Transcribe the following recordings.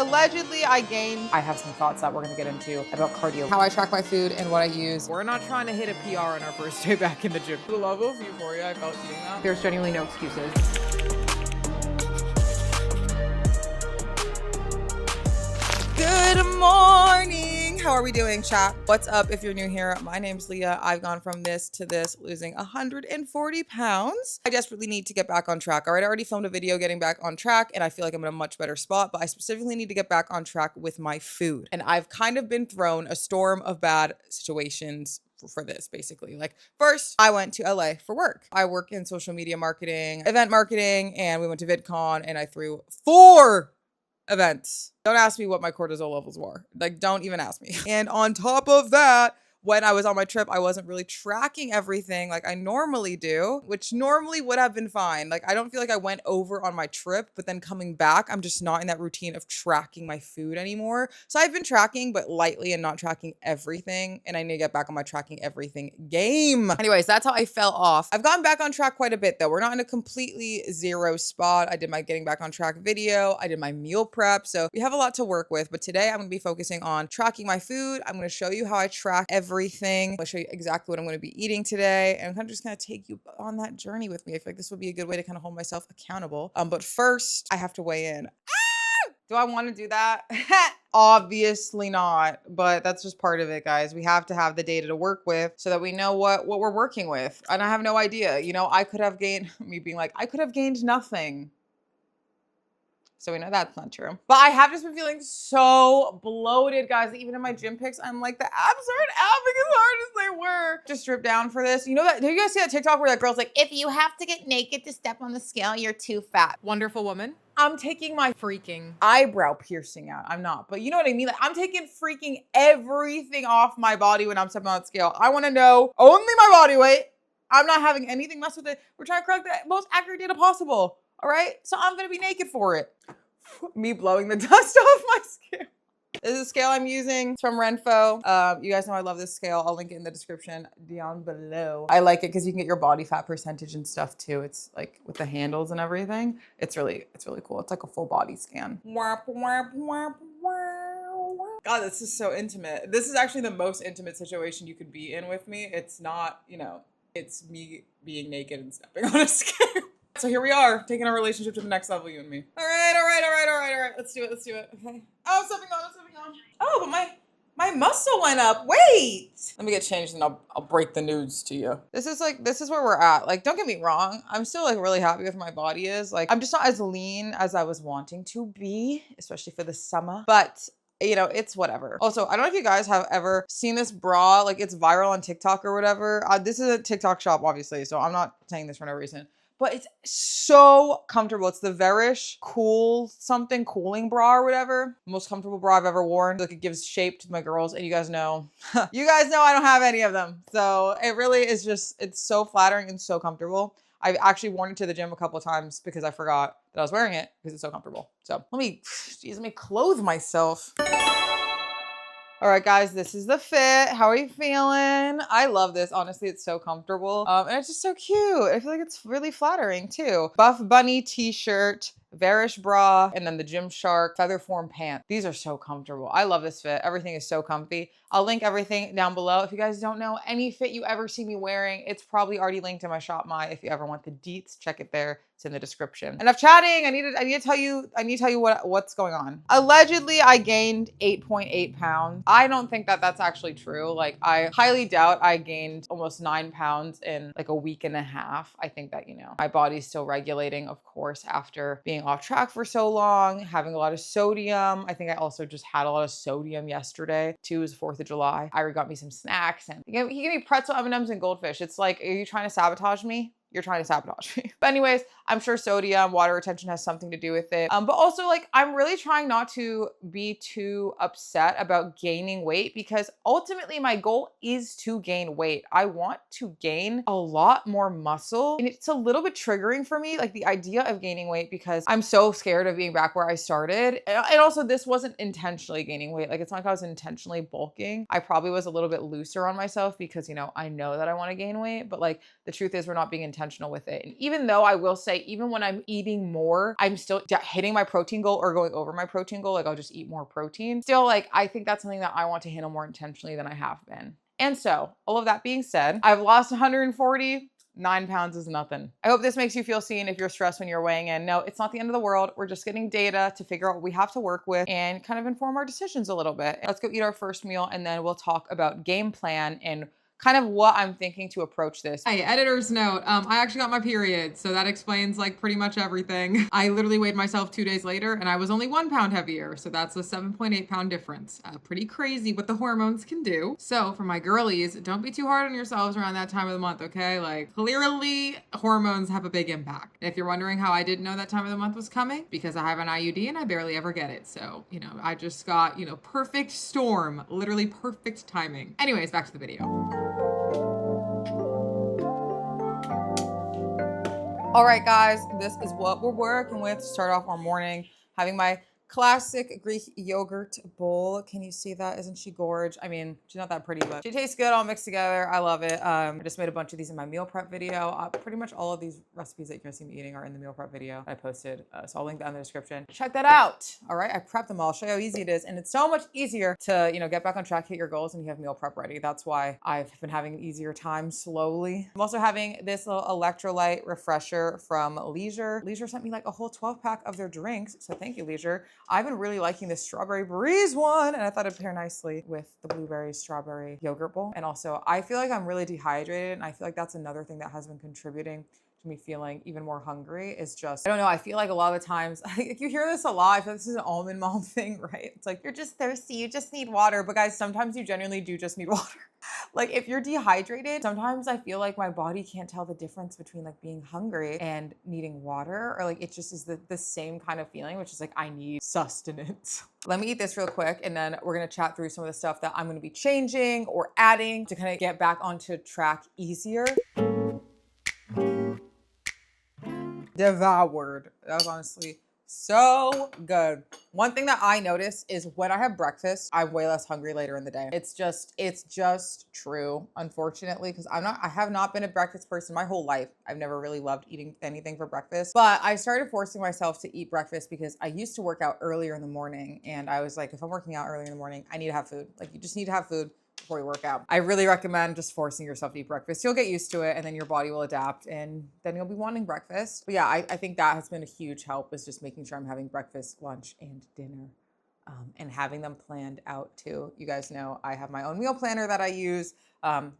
Allegedly, I have some thoughts that we're gonna get into about cardio, how I track my food and what I use. We're not trying to hit a PR on our first day back in the gym. The level of euphoria I felt eating that. There's genuinely no excuses. Good morning. How are we doing, chat? What's up if you're new here? My name's Leah. I've gone from this to this, losing 140 pounds. I desperately need to get back on track. All right, I already filmed a video getting back on track and I feel like I'm in a much better spot, but I specifically need to get back on track with my food. And I've kind of been thrown a storm of bad situations for this, basically. Like, first, I went to LA for work. I work in social media marketing, event marketing, and we went to VidCon and I threw 4 events. Don't ask me what my cortisol levels were. Like, don't even ask me. And on top of that, when I was on my trip, I wasn't really tracking everything like I normally do, which normally would have been fine. Like, I don't feel like I went over on my trip, but then coming back, I'm just not in that routine of tracking my food anymore. So I've been tracking, but lightly and not tracking everything. And I need to get back on my tracking everything game. Anyways, that's how I fell off. I've gone back on track quite a bit though. We're not in a completely zero spot. I did my getting back on track video. I did my meal prep. So we have a lot to work with, but today I'm going to be focusing on tracking my food. I'm going to show you how I track everything. I'll show you exactly what I'm going to be eating today. And I'm kind of just going to take you on that journey with me. I feel like this would be a good way to kind of hold myself accountable. But first I have to weigh in. Do I want to do that? Obviously not, but that's just part of it, guys. We have to have the data to work with so that we know what we're working with. And I have no idea. You know, I could have gained, me being like, I could have gained nothing. So we know that's not true. But I have just been feeling so bloated, guys. Even in my gym pics, I'm like, the abs aren't abing as hard as they were. Just strip down for this. You know that, do you guys see that TikTok where that girl's like, if you have to get naked to step on the scale, you're too fat. Wonderful woman. I'm taking my Freaking eyebrow piercing out. I'm not, but you know what I mean? Like, I'm taking freaking everything off my body when I'm stepping on that scale. I want to know only my body weight. I'm not having anything mess with it. We're trying to correct the most accurate data possible. All right, so I'm gonna be naked for it. Me blowing the dust off my scale. This is a scale I'm using. It's from Renfo. You guys know I love this scale. I'll link it in the description down below. I like it because you can get your body fat percentage and stuff too. It's like with the handles and everything. It's really cool. It's like a full body scan. God, this is so intimate. This is actually the most intimate situation you could be in with me. It's not, you know, it's me being naked and stepping on a scale. So here we are, taking our relationship to the next level, you and me. All right. Let's do it. Okay. Oh, stepping on. Oh, but my muscle went up. Wait. Let me get changed and I'll break the news to you. This is where we're at. Like, don't get me wrong. I'm still like really happy with my body is. Like, I'm just not as lean as I was wanting to be, especially for the summer. But you know, it's whatever. Also, I don't know if you guys have ever seen this bra. Like, it's viral on TikTok or whatever. This is a TikTok shop, obviously. So I'm not saying this for no reason. But it's so comfortable. It's the Verish cooling bra or whatever. Most comfortable bra I've ever worn. Like, it gives shape to my girls, and you guys know I don't have any of them. So it really is just, it's so flattering and so comfortable. I've actually worn it to the gym a couple of times because I forgot that I was wearing it because it's so comfortable. So let me clothe myself. All right, guys, this is the fit. How are you feeling? I love this. Honestly, it's so comfortable. And it's just so cute. I feel like it's really flattering too. Buff Bunny t-shirt, Verish bra, and then the Gymshark Featherform pant. These are so comfortable. I love this fit. Everything is so comfy. I'll link everything down below. If you guys don't know any fit you ever see me wearing, it's probably already linked in my shop my. If you ever want the deets, check it there. It's in the description. Enough chatting. I need to tell you what's going on. Allegedly, I gained 8.8 pounds. I don't think that that's actually true. Like, I highly doubt I gained almost 9 pounds in like a week and a half. I think that, you know, my body's still regulating, of course, after being off track for so long, having a lot of sodium. I think I also just had a lot of sodium yesterday too. It was 4th of July. Ira got me some snacks and he gave me pretzel M&Ms and goldfish. It's like, are you trying to sabotage me? You're trying to sabotage me. But anyways, I'm sure sodium, water retention has something to do with it. But also, like, I'm really trying not to be too upset about gaining weight because ultimately my goal is to gain weight. I want to gain a lot more muscle. And it's a little bit triggering for me, like the idea of gaining weight, because I'm so scared of being back where I started. And also, this wasn't intentionally gaining weight. Like, it's not like I was intentionally bulking. I probably was a little bit looser on myself because, you know, I know that I want to gain weight, but like the truth is we're not being intentional with it. And even though I will say, even when I'm eating more, I'm still hitting my protein goal or going over my protein goal. Like I'll just eat more protein. Still, like I think that's something that I want to handle more intentionally than I have been. And so all of that being said, I've lost 140. 9 pounds is nothing. I hope this makes you feel seen if you're stressed when you're weighing in. No, it's not the end of the world. We're just getting data to figure out what we have to work with and kind of inform our decisions a little bit. Let's go eat our first meal and then we'll talk about game plan and kind of what I'm thinking to approach this. Hey, editor's note. I actually got my period, so that explains like pretty much everything. I literally weighed myself 2 days later and I was only 1 pound heavier. So that's a 7.8 pound difference. Pretty crazy what the hormones can do. So for my girlies, don't be too hard on yourselves around that time of the month, okay? Like clearly hormones have a big impact. And if you're wondering how I didn't know that time of the month was coming, because I have an IUD and I barely ever get it. So, you know, I just got, you know, perfect storm, literally perfect timing. Anyways, back to the video. All right, guys, this is what we're working with to start off our morning. Having my classic Greek yogurt bowl. Can you see that? Isn't she gorge? I mean, she's not that pretty, but she tastes good all mixed together. I love it. I just made a bunch of these in my meal prep video. Pretty much all of these recipes that you're gonna see me eating are in the meal prep video I posted. So I'll link that in the description. Check that out. All right, I prepped them all. I'll show you how easy it is. And it's so much easier to, you know, get back on track, hit your goals, and you have meal prep ready. That's why I've been having an easier time slowly. I'm also having this little electrolyte refresher from Leisure. Leisure sent me like a whole 12 pack of their drinks. So thank you, Leisure. I've been really liking this strawberry breeze one, and I thought it'd pair nicely with the blueberry strawberry yogurt bowl. And also, I feel like I'm really dehydrated, and I feel like that's another thing that has been contributing to me feeling even more hungry is just, I don't know, I feel like a lot of the times, you hear this a lot, I feel like this is an almond mom thing, right? It's like, you're just thirsty, you just need water. But guys, sometimes you genuinely do just need water. Like if you're dehydrated, sometimes I feel like my body can't tell the difference between like being hungry and needing water, or like it just is the same kind of feeling, which is like, I need sustenance. Let me eat this real quick and then we're gonna chat through some of the stuff that I'm gonna be changing or adding to kind of get back onto track easier. Devoured. That was honestly so good. One thing that I notice is when I have breakfast, I'm way less hungry later in the day. It's just true, unfortunately, because I have not been a breakfast person my whole life. I've never really loved eating anything for breakfast, but I started forcing myself to eat breakfast because I used to work out earlier in the morning. And I was like, if I'm working out earlier in the morning, I need to have food. Like you just need to have food before you work out. I really recommend just forcing yourself to eat breakfast. You'll get used to it and then your body will adapt and then you'll be wanting breakfast. But yeah, I think that has been a huge help is just making sure I'm having breakfast, lunch, and dinner. And having them planned out too. You guys know I have my own meal planner that I use,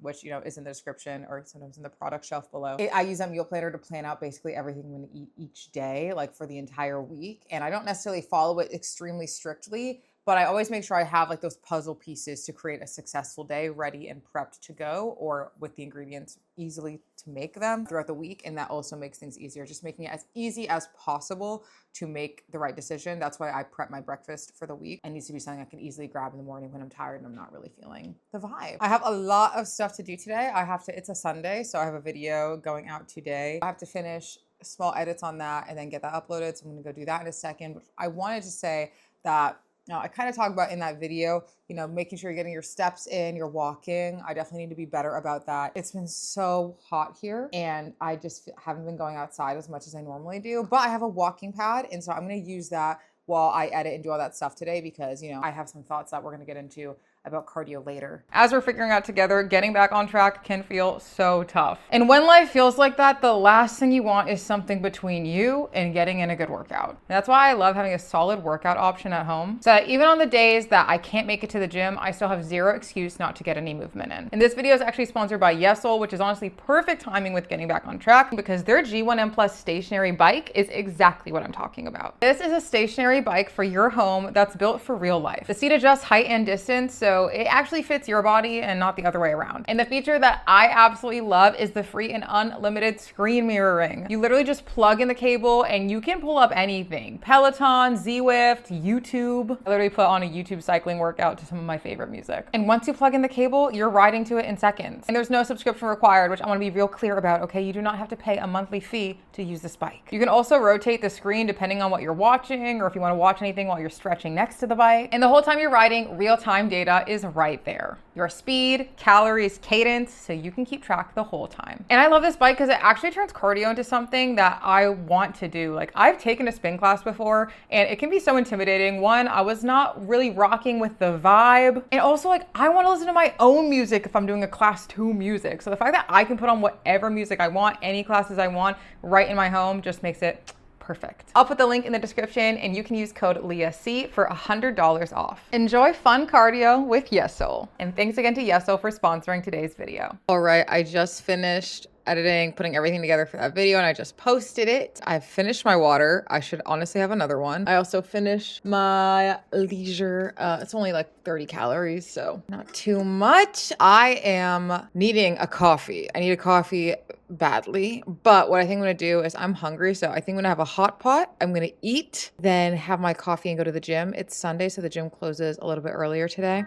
which, you know, is in the description or sometimes in the product shelf below. I use that meal planner to plan out basically everything I'm gonna eat each day, like for the entire week. And I don't necessarily follow it extremely strictly, but I always make sure I have like those puzzle pieces to create a successful day ready and prepped to go, or with the ingredients easily to make them throughout the week. And that also makes things easier, just making it as easy as possible to make the right decision. That's why I prep my breakfast for the week. It needs to be something I can easily grab in the morning when I'm tired and I'm not really feeling the vibe. I have a lot of stuff to do today. It's a Sunday, so I have a video going out today. I have to finish small edits on that and then get that uploaded. So I'm gonna go do that in a second. But I wanted to say that I kind of talked about in that video, you know, making sure you're getting your steps in, you're walking. I definitely need to be better about that. It's been so hot here and I just haven't been going outside as much as I normally do, but I have a walking pad. And so I'm going to use that while I edit and do all that stuff today because, you know, I have some thoughts that we're going to get into about cardio later. As we're figuring out together, getting back on track can feel so tough. And when life feels like that, the last thing you want is something between you and getting in a good workout. And that's why I love having a solid workout option at home. So that even on the days that I can't make it to the gym, I still have zero excuse not to get any movement in. And this video is actually sponsored by yesoul, which is honestly perfect timing with getting back on track because their G1M Plus stationary bike is exactly what I'm talking about. This is a stationary bike for your home that's built for real life. The seat adjusts height and distance, so it actually fits your body and not the other way around. And the feature that I absolutely love is the free and unlimited screen mirroring. You literally just plug in the cable and you can pull up anything. Peloton, Zwift, YouTube. I literally put on a YouTube cycling workout to some of my favorite music. And once you plug in the cable, you're riding to it in seconds. And there's no subscription required, which I want to be real clear about, okay? You do not have to pay a monthly fee to use this bike. You can also rotate the screen depending on what you're watching or if you want to watch anything while you're stretching next to the bike. And the whole time you're riding, real-time data workout is right there. Your speed, calories, cadence, so you can keep track the whole time. And I love this bike because it actually turns cardio into something that I want to do. Like, I've taken a spin class before and it can be so intimidating. One, I was not really rocking with the vibe. And also, like, I want to listen to my own music if I'm doing a class 2 music. So the fact that I can put on whatever music I want, any classes I want, right in my home just makes it perfect. I'll put the link in the description and you can use code LEAHC for $100 off. Enjoy fun cardio with yesoul. And thanks again to yesoul for sponsoring today's video. All right, I just finished editing, putting everything together for that video, and I just posted it. I've finished my water. I should honestly have another one. I also finished my leisure. It's only like 30 calories, so not too much. I am needing a coffee. I need a coffee badly, but what I think I'm gonna do is I'm hungry, so I think I'm gonna have a hot pot. I'm gonna eat, then have my coffee and go to the gym. It's Sunday, so the gym closes a little bit earlier today.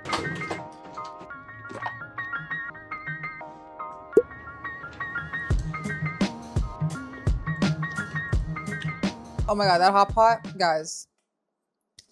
Oh my God, that hot pot, guys.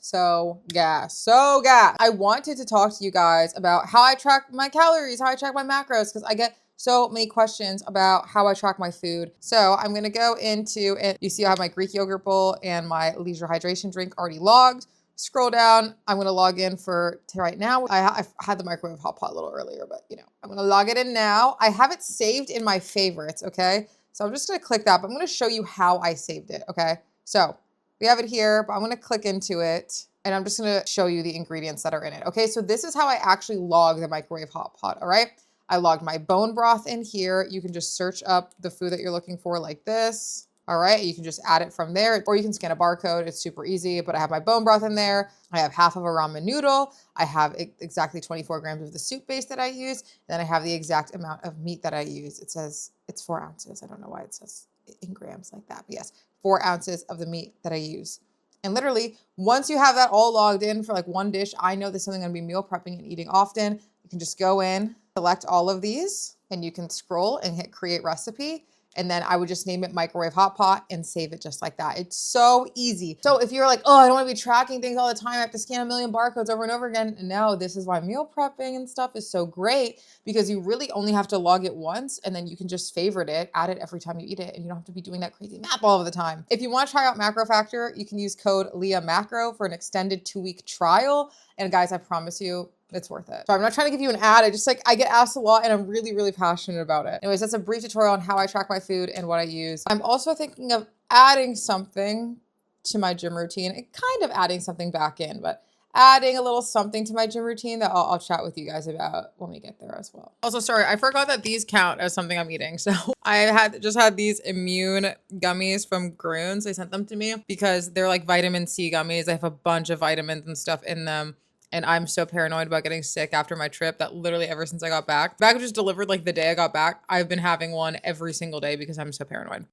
So gas. I wanted to talk to you guys about how I track my calories, how I track my macros, because I get so many questions about how I track my food. So I'm gonna go into it. You see I have my Greek yogurt bowl and my leisure hydration drink already logged. Scroll down, I'm gonna log in to right now. I had the microwave hot pot a little earlier, but you know, I'm gonna log it in now. I have it saved in my favorites, okay? So I'm just gonna click that, but I'm gonna show you how I saved it, okay? So we have it here, but I'm gonna click into it and I'm just gonna show you the ingredients that are in it. Okay, so this is how I actually log the microwave hot pot, all right? I logged my bone broth in here. You can just search up the food that you're looking for like this. All right, you can just add it from there, or you can scan a barcode. It's super easy, but I have my bone broth in there. I have half of a ramen noodle. I have exactly 24 grams of the soup base that I use. Then I have the exact amount of meat that I use. It says it's 4 ounces. I don't know why it says in grams like that, but yes, 4 ounces of the meat that I use. And literally, once you have that all logged in for like one dish, I know this is something I'm gonna be meal prepping and eating often. You can just go in, select all of these, and you can scroll and hit create recipe. And then I would just name it microwave hot pot and save it just like that. It's so easy. So if you're like, oh, I don't want to be tracking things all the time, I have to scan a million barcodes over and over again. No, this is why meal prepping and stuff is so great, because you really only have to log it once and then you can just favorite it, add it every time you eat it, and you don't have to be doing that crazy math all of the time. If you want to try out MacroFactor, you can use code LEAHMacro for an extended 2-week trial. And guys, I promise you, it's worth it. So I'm not trying to give you an ad. I get asked a lot and I'm really, really passionate about it. Anyways, that's a brief tutorial on how I track my food and what I use. I'm also thinking of adding something to my gym routine and kind of adding something back in, but adding a little something to my gym routine that I'll chat with you guys about when we get there as well. Also, sorry, I forgot that these count as something I'm eating. So I just had these immune gummies from Groons. They sent them to me because they're like vitamin C gummies. I have a bunch of vitamins and stuff in them. And I'm so paranoid about getting sick after my trip that literally ever since I got back, the package was delivered like the day I got back. I've been having one every single day because I'm so paranoid.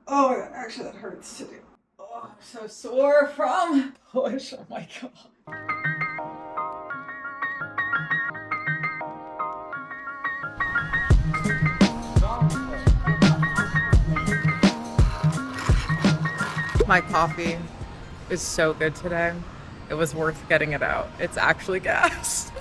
Oh my God, actually that hurts to do. Oh, I'm so sore from push. Oh my God. My coffee is so good today. It was worth getting it out. It's actually gas.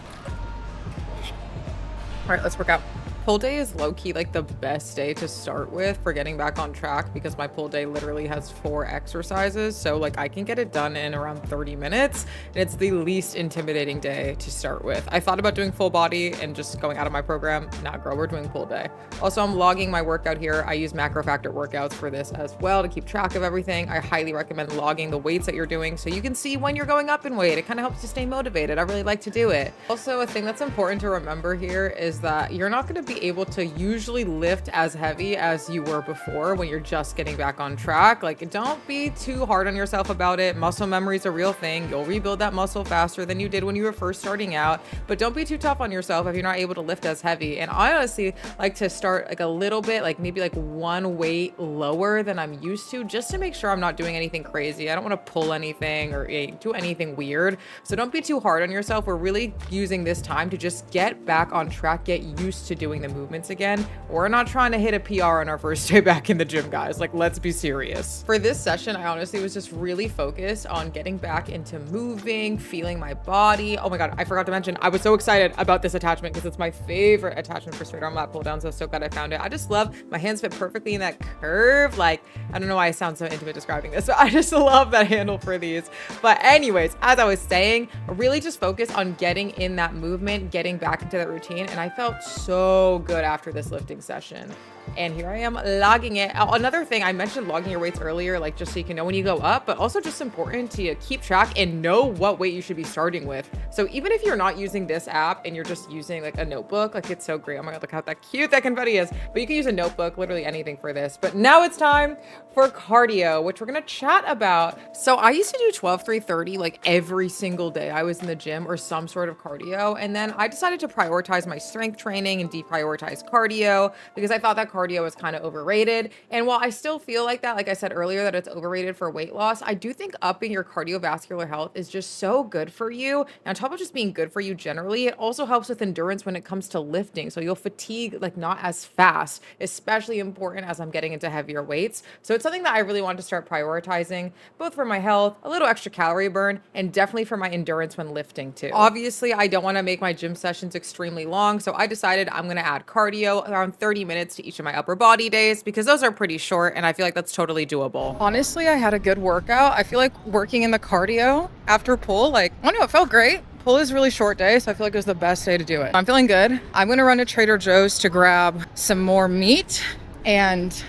All right, let's work out. Pull day is low-key like the best day to start with for getting back on track, because my pull day literally has 4 exercises. So like I can get it done in around 30 minutes. And it's the least intimidating day to start with. I thought about doing full body and just going out of my program. Not girl, we're doing pull day. Also, I'm logging my workout here. I use MacroFactor workouts for this as well to keep track of everything. I highly recommend logging the weights that you're doing so you can see when you're going up in weight. It kind of helps you stay motivated. I really like to do it. Also, a thing that's important to remember here is that you're not going to be able to usually lift as heavy as you were before when you're just getting back on track. Like, don't be too hard on yourself about it. Muscle memory is a real thing. You'll rebuild that muscle faster than you did when you were first starting out, but don't be too tough on yourself if you're not able to lift as heavy. And I honestly like to start like a little bit, like maybe like 1 weight lower than I'm used to, just to make sure I'm not doing anything crazy. I don't want to pull anything or do anything weird. So don't be too hard on yourself. We're really using this time to just get back on track, get used to doing the movements again. We're not trying to hit a PR on our first day back in the gym, guys. Like, let's be serious. For this session, I honestly was just really focused on getting back into moving, feeling my body. Oh my God, I forgot to mention, I was so excited about this attachment because it's my favorite attachment for straight arm lat pull down. So glad I found it. I just love my hands fit perfectly in that curve. Like, I don't know why I sound so intimate describing this, but I just love that handle for these. But anyways, as I was saying, really just focus on getting in that movement, getting back into that routine. And I felt so good after this lifting session. And here I am logging it. Another thing, I mentioned logging your weights earlier, like just so you can know when you go up, but also just important to keep track and know what weight you should be starting with. So even if you're not using this app and you're just using like a notebook, like it's so great. Oh my God, look how that cute that confetti is. But you can use a notebook, literally anything for this. But now it's time for cardio, which we're gonna chat about. So I used to do 12, 3:30 like every single day I was in the gym or some sort of cardio. And then I decided to prioritize my strength training and deprioritize cardio because I thought that cardio is kind of overrated. And while I still feel like that, like I said earlier, that it's overrated for weight loss, I do think upping your cardiovascular health is just so good for you. And on top of just being good for you generally, it also helps with endurance when it comes to lifting. So you'll fatigue like not as fast, especially important as I'm getting into heavier weights. So it's something that I really want to start prioritizing, both for my health, a little extra calorie burn, and definitely for my endurance when lifting too. Obviously, I don't want to make my gym sessions extremely long. So I decided I'm going to add cardio around 30 minutes to each of my upper body days because those are pretty short and I feel like that's totally doable. Honestly, I had a good workout. I feel like working in the cardio after pull, like, I don't know, it felt great. Pull is a really short day, so I feel like it was the best day to do it. I'm feeling good. I'm gonna run to Trader Joe's to grab some more meat and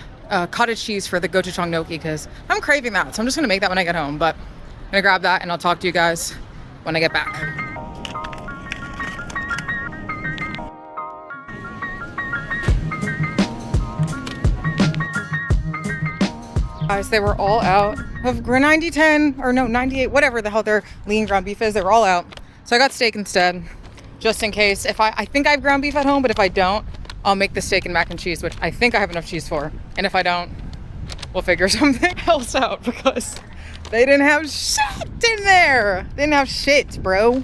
cottage cheese for the gochujang gnocchi because I'm craving that. So I'm just gonna make that when I get home, but I'm gonna grab that and I'll talk to you guys when I get back. Guys, they were all out of 90-10 or no 98, whatever the hell their lean ground beef is. They were all out. So I got steak instead, just in case. If I think I have ground beef at home, but if I don't, I'll make the steak and mac and cheese, which I think I have enough cheese for. And if I don't, we'll figure something else out because they didn't have shit in there. They didn't have shit, bro.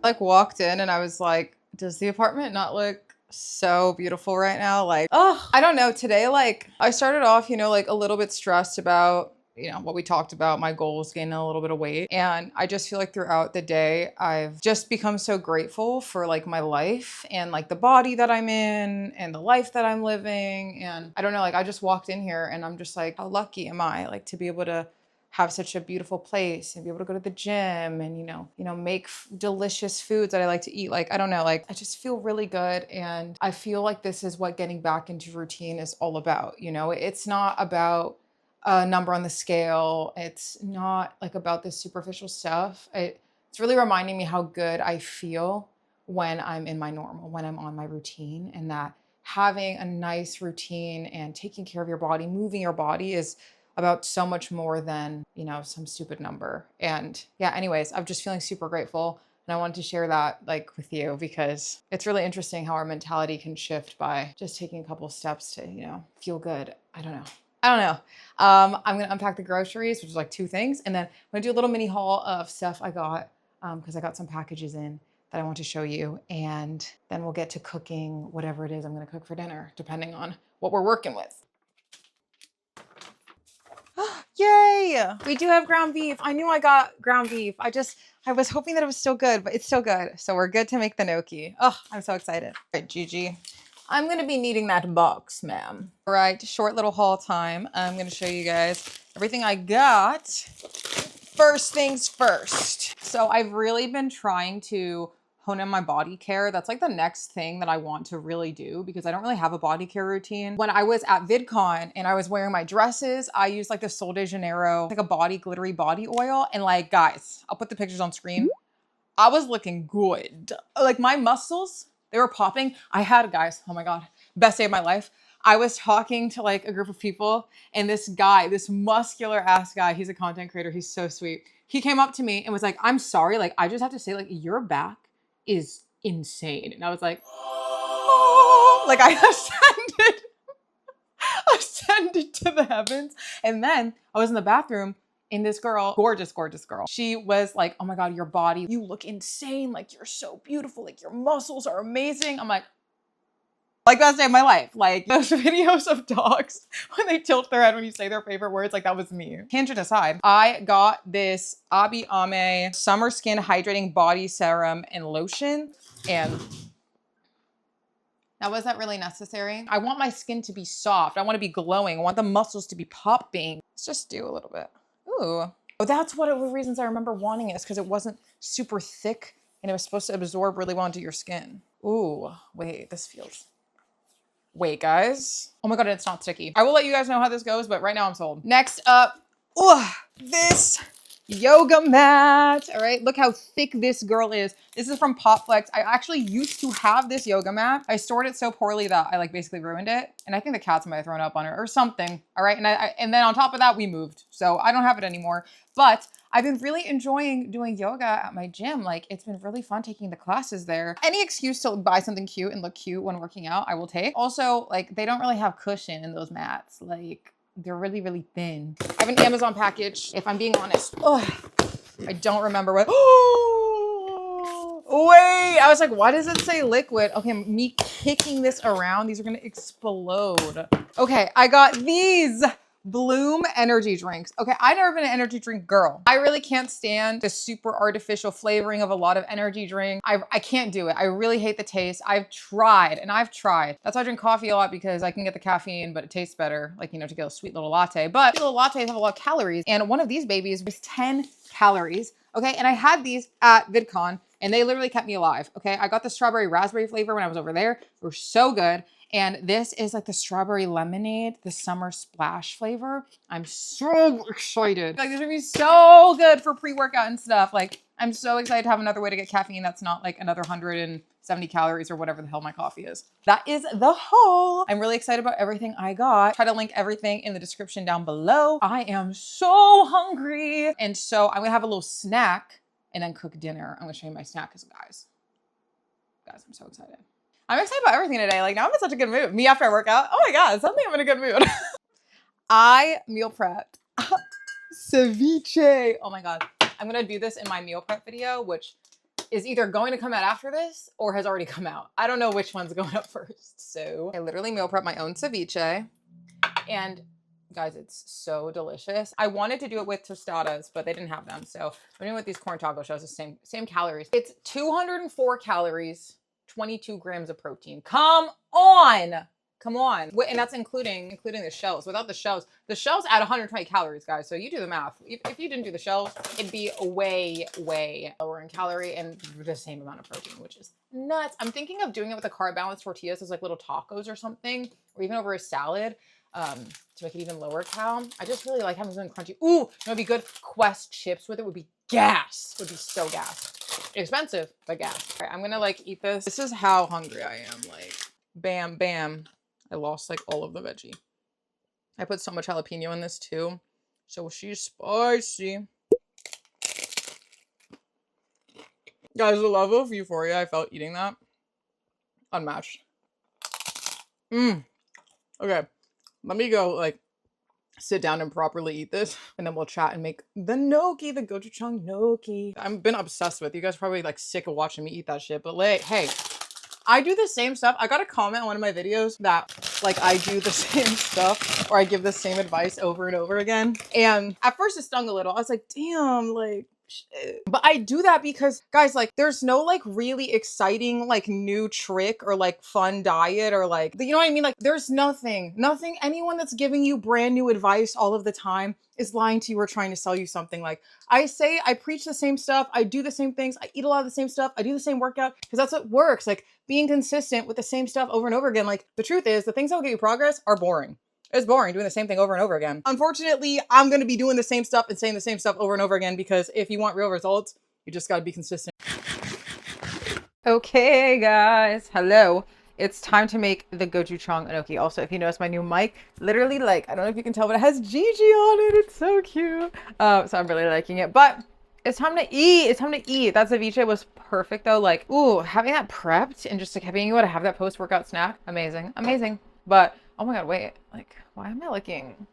Like walked in and I was like, does the apartment not look so beautiful right now? Like, oh, I don't know. Today, like I started off, like a little bit stressed about, what we talked about, my goals, gaining a little bit of weight. And I just feel like throughout the day, I've just become so grateful for like my life and like the body that I'm in and the life that I'm living. And I don't know, like I just walked in here and I'm just like, how lucky am I like to be able to have such a beautiful place and be able to go to the gym and, make delicious foods that I like to eat. Like, I don't know, like I just feel really good. And I feel like this is what getting back into routine is all about. It's not about a number on the scale. It's not like about this superficial stuff. It's really reminding me how good I feel when I'm in my normal, when I'm on my routine, and that having a nice routine and taking care of your body, moving your body is about so much more than, some stupid number. And yeah, anyways, I'm just feeling super grateful. And I wanted to share that like with you because it's really interesting how our mentality can shift by just taking a couple steps to, feel good. I don't know. I'm going to unpack the groceries, which is like 2 things. And then I'm going to do a little mini haul of stuff I got because I got some packages in that I want to show you. And then we'll get to cooking whatever it is I'm going to cook for dinner, depending on what we're working with. Yay! We do have ground beef. I knew I got ground beef. I was hoping that it was still good, but it's still good. So we're good to make the gnocchi. Oh, I'm so excited. All right, Gigi. I'm going to be needing that box, ma'am. All right, short little haul time. I'm going to show you guys everything I got. First things first. So I've really been trying to hone in my body care. That's like the next thing that I want to really do because I don't really have a body care routine. When I was at VidCon and I was wearing my dresses, I used like the Sol de Janeiro, like a glittery body oil. And like, guys, I'll put the pictures on screen. I was looking good. Like my muscles, they were popping. I had, guys, oh my God, best day of my life. I was talking to like a group of people and this guy, this muscular ass guy, he's a content creator. He's so sweet. He came up to me and was like, I'm sorry. Like, I just have to say like, your back is insane. And I was like, oh, like I ascended to the heavens. And then I was in the bathroom in this girl, gorgeous, gorgeous girl. She was like, oh my God, your body, you look insane. Like, you're so beautiful. Like, your muscles are amazing. I'm like best day of my life. Like those videos of dogs when they tilt their head when you say their favorite words, like that was me. Tangent aside, I got this Abi Ame Summer Skin Hydrating Body Serum and Lotion. And now, was that really necessary? I want my skin to be soft. I want to be glowing. I want the muscles to be popping. Let's just do a little bit. Ooh. Oh, that's one of the reasons I remember wanting it, is because it wasn't super thick and it was supposed to absorb really well into your skin. Ooh, wait, this feels... Wait, guys. Oh my God, it's not sticky. I will let you guys know how this goes, but right now I'm sold. Next up, this yoga mat. All right, look how thick this girl is. This is from Popflex. I actually used to have this yoga mat. I stored it so poorly that I like basically ruined it. And I think the cats might have thrown up on it or something. All right, and then on top of that, we moved. So I don't have it anymore. But I've been really enjoying doing yoga at my gym. Like, it's been really fun taking the classes there. Any excuse to buy something cute and look cute when working out, I will take. Also, like, they don't really have cushion in those mats. Like, they're really, really thin. I have an Amazon package, if I'm being honest. Oh, I don't remember what. Oh, wait, I was like, why does it say liquid? Okay, me kicking this around, these are gonna explode. Okay, I got these Bloom energy drinks. Okay, I've never been an energy drink girl. I really can't stand the super artificial flavoring of a lot of energy drink. I can't do it. I really hate the taste. I've tried and I've tried. That's why I drink coffee a lot, because I can get the caffeine, but it tastes better. Like, you know, to get a sweet little latte. But sweet little lattes have a lot of calories. And one of these babies was 10 calories. Okay, and I had these at VidCon and they literally kept me alive. Okay, I got the strawberry raspberry flavor when I was over there. They were so good. And this is like the strawberry lemonade, the summer splash flavor. I'm so excited. Like, this is gonna be so good for pre-workout and stuff. Like, I'm so excited to have another way to get caffeine that's not like another 170 calories or whatever the hell my coffee is. That is the haul. I'm really excited about everything I got. Try to link everything in the description down below. I am so hungry. And so I'm gonna have a little snack and then cook dinner. I'm gonna show you my snack, guys. Guys, I'm so excited. I'm excited about everything today. Like, now I'm in such a good mood. Me after I work out. Oh my God, suddenly I'm in a good mood. I meal prepped ceviche. Oh my God. I'm gonna do this in my meal prep video, which is either going to come out after this or has already come out. I don't know which one's going up first. So I literally meal prep my own ceviche. And guys, it's so delicious. I wanted to do it with tostadas, but they didn't have them. So I'm doing it with these corn taco shells, the same calories. It's 204 calories. 22 grams of protein. Come on. Come on. And that's including the shells. Without the shells add 120 calories, guys. So you do the math. If you didn't do the shells, it'd be way, way lower in calorie and the same amount of protein, which is nuts. I'm thinking of doing it with the carb balanced tortillas as like little tacos or something, or even over a salad to make it even lower cal. I just really like having something crunchy. Ooh, it would be good. Quest chips with it would be gas. Would be so gas. Expensive, but gas. All right, I'm gonna like eat this. This is how hungry I am. Like, bam, bam. I lost like all of the veggie. I put so much jalapeno in this too. So she's spicy. Guys, the level of euphoria I felt eating that, unmatched. Okay, let me go like sit down and properly eat this, and then we'll chat and make the gnocchi, the gochujang gnocchi. I've been obsessed with. You guys are probably like sick of watching me eat that shit, but like, hey, I do the same stuff. I got a comment on one of my videos that like I do the same stuff or I give the same advice over and over again. And at first it stung a little. I was like, damn, like, shit. But I do that because, guys, like, there's no like really exciting like new trick or like fun diet or like, you know what I mean? Like, there's nothing anyone that's giving you brand new advice all of the time is lying to you or trying to sell you something. Like, I preach the same stuff, I do the same things, I eat a lot of the same stuff, I do the same workout because that's what works. Like, being consistent with the same stuff over and over again. Like, the truth is, the things that will get you progress are boring. It's boring doing the same thing over and over again. Unfortunately, I'm going to be doing the same stuff and saying the same stuff over and over again because if you want real results, you just got to be consistent. Okay, guys. Hello. It's time to make the gochujang gnocchi. Also, if you notice my new mic, literally, like, I don't know if you can tell, but it has Gigi on it. It's so cute. So I'm really liking it. But it's time to eat. It's time to eat. That ceviche was perfect, though. Like, ooh, having that prepped and just like being able to have that post-workout snack. Amazing. Amazing. But oh my God, wait, like, why am I looking?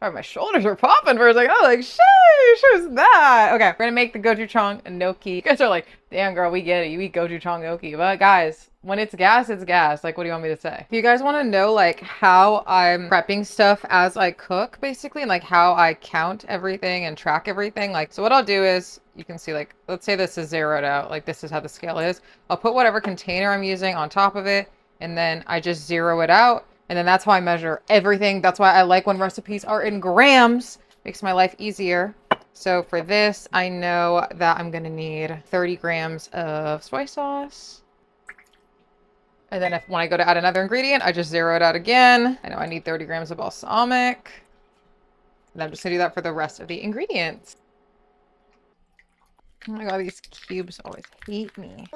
Sorry, my shoulders were popping for a second. I was like, sheesh, who's that? Okay, we're gonna make the gochujang gnocchi. You guys are like, damn girl, we get it. You eat gochujang gnocchi. But guys, when it's gas, it's gas. Like, what do you want me to say? If you guys want to know like how I'm prepping stuff as I cook, basically, and like how I count everything and track everything, like, so what I'll do is, you can see like, let's say this is zeroed out. Like this is how the scale is. I'll put whatever container I'm using on top of it, and then I just zero it out. And then that's how I measure everything. That's why I like when recipes are in grams. Makes my life easier. So for this, I know that I'm gonna need 30 grams of soy sauce. And then when I go to add another ingredient, I just zero it out again. I know I need 30 grams of balsamic. And I'm just gonna do that for the rest of the ingredients. Oh my god, these cubes always hate me.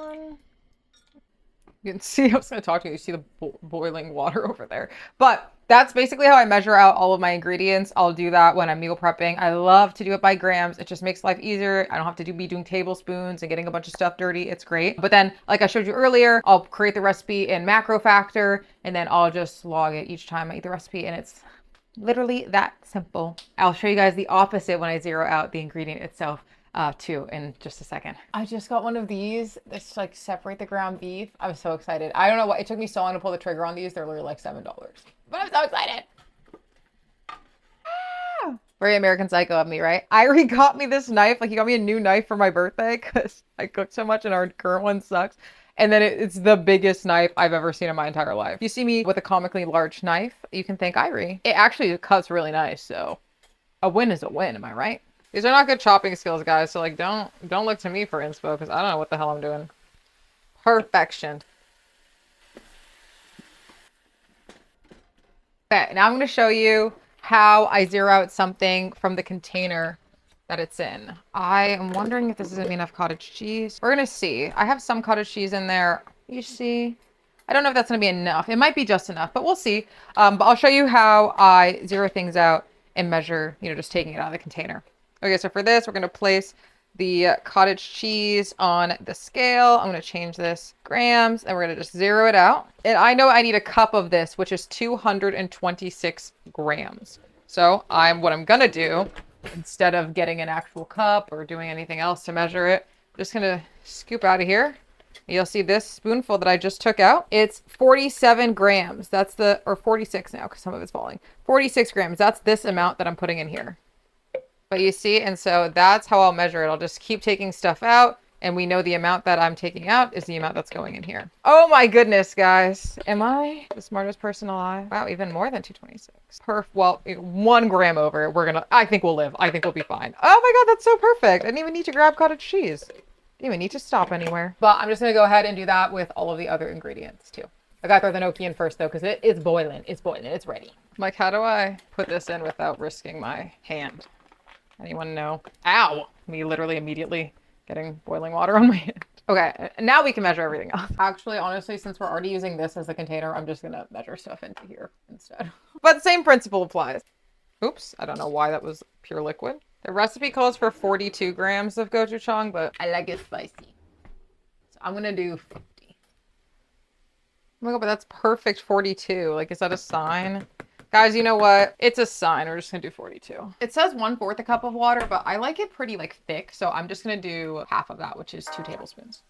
You can see, I was going to talk to you, you see the boiling water over there. But that's basically how I measure out all of my ingredients. I'll do that when I'm meal prepping. I love to do it by grams. It just makes life easier. I don't have to be doing tablespoons and getting a bunch of stuff dirty. It's great. But then, like I showed you earlier, I'll create the recipe in MacroFactor, and then I'll just log it each time I eat the recipe, and it's literally that simple. I'll show you guys the opposite when I zero out the ingredient itself. Too in just a second. I just got one of these. This like separate the ground beef. I'm so excited. I don't know why it took me so long to pull the trigger on these. They're literally like $7, but I'm so excited. Ah! Very American Psycho of me, right? Irie got me this knife. Like he got me a new knife for my birthday because I cook so much and our current one sucks. And then it's the biggest knife I've ever seen in my entire life. If you see me with a comically large knife, you can thank Irie. It actually cuts really nice. So a win is a win. Am I right? These are not good chopping skills, guys. So like, don't look to me for inspo because I don't know what the hell I'm doing. Perfection. Okay, now I'm going to show you how I zero out something from the container that it's in. I am wondering if this is going to be enough cottage cheese. We're going to see. I have some cottage cheese in there. You see? I don't know if that's going to be enough. It might be just enough, but we'll see. But I'll show you how I zero things out and measure, you know, just taking it out of the container. Okay, so for this, we're going to place the cottage cheese on the scale. I'm going to change this grams, and we're going to just zero it out. And I know I need a cup of this, which is 226 grams. So what I'm going to do, instead of getting an actual cup or doing anything else to measure it, I'm just going to scoop out of here. You'll see this spoonful that I just took out. It's 47 grams. That's or 46 now, because some of it's falling. 46 grams. That's this amount that I'm putting in here. But you see, and so that's how I'll measure it. I'll just keep taking stuff out, and we know the amount that I'm taking out is the amount that's going in here. Oh my goodness, guys. Am I the smartest person alive? Wow, even more than 226. Well, 1 gram over. I think we'll live. I think we'll be fine. Oh my God, that's so perfect. I didn't even need to grab cottage cheese. Didn't even need to stop anywhere. But I'm just gonna go ahead and do that with all of the other ingredients too. I gotta throw the gnocchi in first though, because it's boiling. It's boiling. It's ready. I'm like, how do I put this in without risking my hand? Anyone know? Ow! Me literally immediately getting boiling water on my hand. Okay, now we can measure everything else. Actually, honestly, since we're already using this as a container, I'm just gonna measure stuff into here instead. But same principle applies. Oops, I don't know why that was pure liquid. The recipe calls for 42 grams of gochujang, but I like it spicy. So I'm gonna do 50. Oh my God, but that's perfect 42. Like, is that a sign? Guys, you know what? It's a sign. We're just gonna do 42. It says 1/4 a cup of water, but I like it pretty like thick. So I'm just gonna do half of that, which is 2 tablespoons.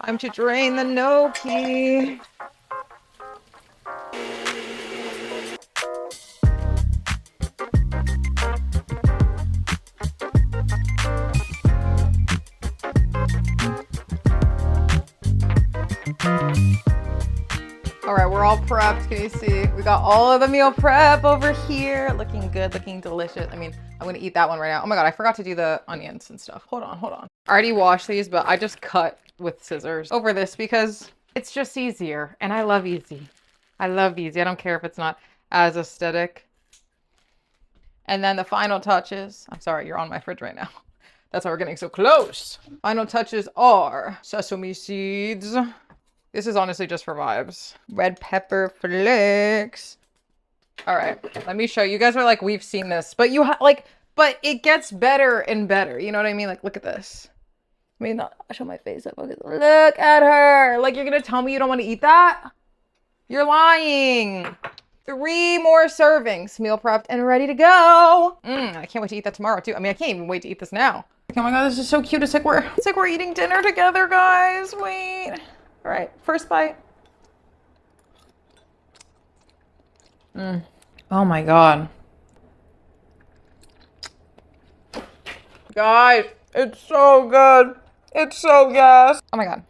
Time to drain the gnocchi. All right, we're all prepped. Can you see? We got all of the meal prep over here. Looking good, looking delicious. I mean, I'm gonna eat that one right now. Oh my God, I forgot to do the onions and stuff. Hold on. I already washed these, but I just cut with scissors over this because it's just easier. And I love easy. I don't care if it's not as aesthetic. And then the final touches. I'm sorry, you're on my fridge right now. That's why we're getting so close. Final touches are sesame seeds. This is honestly just for vibes. Red pepper flakes. All right, let me show you. You guys are like, we've seen this, but but it gets better and better. You know what I mean? Like, look at this. I mean, I'll show my face up. Look at her. Like, you're gonna tell me you don't want to eat that? You're lying. 3 more servings, meal prepped and ready to go. I can't wait to eat that tomorrow too. I mean, I can't even wait to eat this now. Oh my God, this is so cute. It's like we're eating dinner together, guys. Wait. All right, first bite. Oh my God. Guys, it's so good. It's so gas. Oh my God.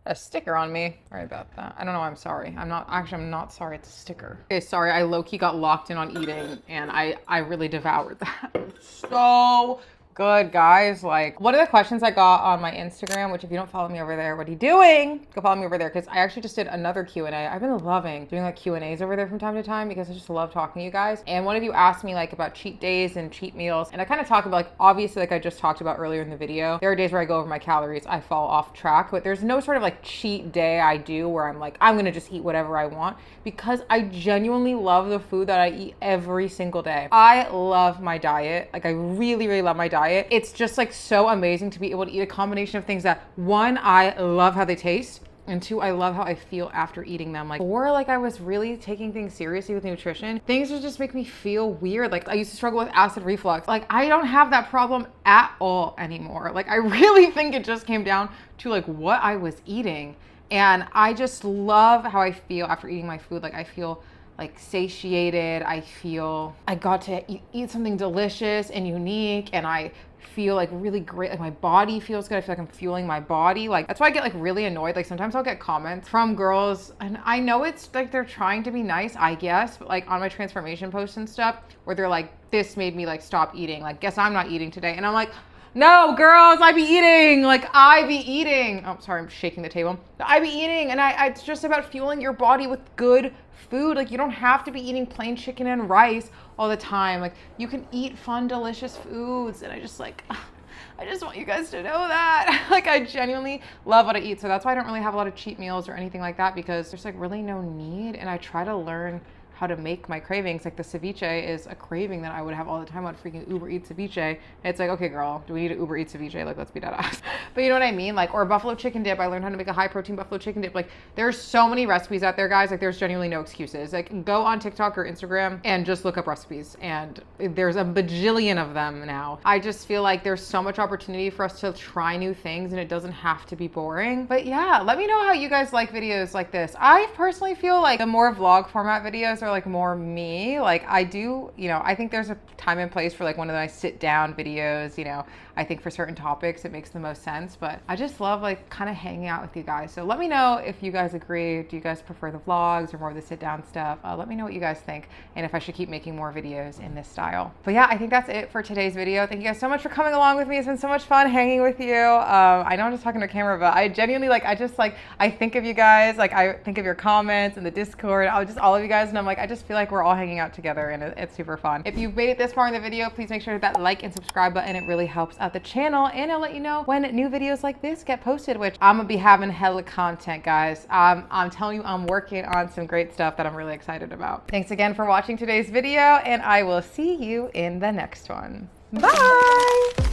A sticker on me. Sorry about that. I don't know why I'm sorry. I'm not sorry. It's a sticker. Okay, sorry. I low-key got locked in on eating and I really devoured that. So good, guys. Like, one of the questions I got on my Instagram, which if you don't follow me over there, what are you doing? Go follow me over there, because I actually just did another Q&A. I've been loving doing like Q&As over there from time to time because I just love talking to you guys. And one of you asked me like about cheat days and cheat meals. And I kind of talked about, like, obviously, like I just talked about earlier in the video, there are days where I go over my calories, I fall off track, but there's no sort of like cheat day I do where I'm like, I'm gonna just eat whatever I want, because I genuinely love the food that I eat every single day. I love my diet. Like, I really, really love my diet. It's just like so amazing to be able to eat a combination of things that, one, I love how they taste, and 2, I love how I feel after eating them. Like, before, like, I was really taking things seriously with nutrition, things would just make me feel weird. Like, I used to struggle with acid reflux. Like, I don't have that problem at all anymore. Like, I really think it just came down to like what I was eating. And I just love how I feel after eating my food. Like, I feel like satiated. I feel I got to eat something delicious and unique, and I feel like really great. Like, my body feels good. I feel like I'm fueling my body. Like, that's why I get like really annoyed. Like, sometimes I'll get comments from girls, and I know it's like they're trying to be nice, I guess, but like on my transformation posts and stuff, where they're like, this made me like stop eating. Like, guess I'm not eating today. And I'm like, no, girls, I be eating. Like, I be eating. Oh, sorry, I'm shaking the table. I be eating, and it's just about fueling your body with good food. Like, you don't have to be eating plain chicken and rice all the time. Like, you can eat fun, delicious foods. And I just want you guys to know that. Like, I genuinely love what I eat. So that's why I don't really have a lot of cheat meals or anything like that, because there's like really no need. And I try to learn how to make my cravings. Like, the ceviche is a craving that I would have all the time. I'd freaking Uber eat ceviche. And it's like, okay, girl, do we need to Uber eat ceviche? Like, let's be dead ass. But you know what I mean? Like, or a buffalo chicken dip. I learned how to make a high protein buffalo chicken dip. Like, there's so many recipes out there, guys. Like, there's genuinely no excuses. Like, go on TikTok or Instagram and just look up recipes, and there's a bajillion of them now. I just feel like there's so much opportunity for us to try new things, and it doesn't have to be boring. But yeah, let me know how you guys like videos like this. I personally feel like the more vlog format videos are like more me. Like, I do, you know, I think there's a time and place for like one of my sit down videos, you know. I think for certain topics it makes the most sense, but I just love like kind of hanging out with you guys. So let me know if you guys agree. Do you guys prefer the vlogs or more of the sit down stuff? Let me know what you guys think, and if I should keep making more videos in this style. But yeah, I think that's it for today's video. Thank you guys so much for coming along with me. It's been so much fun hanging with you. I know I'm just talking to camera, but I genuinely I think of you guys. Like, I think of your comments in the Discord, all of you guys, and I'm like, I just feel like we're all hanging out together, and it's super fun. If you've made it this far in the video, please make sure to hit that like and subscribe button. It really helps out the channel, and I'll let you know when new videos like this get posted, which I'm gonna be having hella content, guys. I'm telling you, I'm working on some great stuff that I'm really excited about. Thanks again for watching today's video, and I will see you in the next one. Bye.